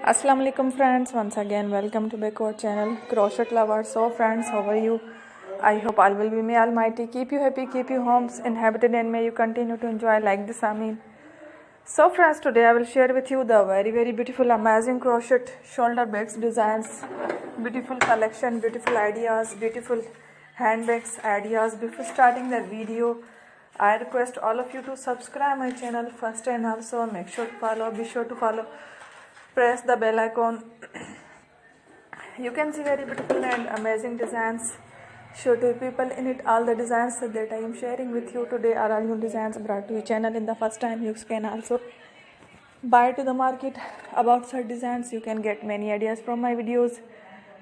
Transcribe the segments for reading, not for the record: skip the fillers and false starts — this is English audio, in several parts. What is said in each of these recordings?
Assalamu alaikum friends, once again welcome to back our channel Crochet Lovers. So friends, how are you? I hope all will be, may Almighty keep you happy, keep you homes inhabited, and may you continue to enjoy like this. Amin. So friends, today I will share with you the very beautiful amazing crochet shoulder bags designs, beautiful collection, beautiful ideas, beautiful handbags ideas. Before starting the video, I request all of you to subscribe my channel first, and also make sure to follow, be sure to follow, press the bell icon. You can see very beautiful and amazing designs. Show to people in it all the designs that I am sharing with you today are all new designs brought to your channel in the first time. You can also buy to the market about such designs. You can get many ideas from my videos.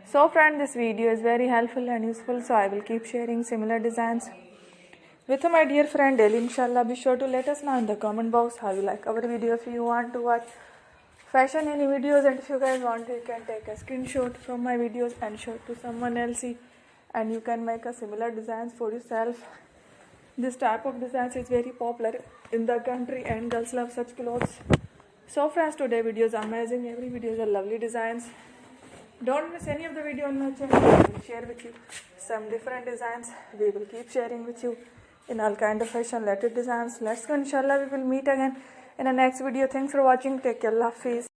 So friend, this video is very helpful and useful, so I will keep sharing similar designs with my dear friend daily, inshallah. Be sure to let us know in the comment box how you like our video. If you want to watch fashion any videos, and if you guys want, you can take a screenshot from my videos and show it to someone else, and you can make a similar designs for yourself. This type of designs is very popular in the country and girls love such clothes. So friends, today video is amazing. Every video is a lovely designs. Don't miss any of the video on my channel. I will share with you some different designs. We will keep sharing with you in all kind of fashion related designs. Let's go, inshallah we will meet again in the next video. Thanks for watching. Take care. Allah Hafiz.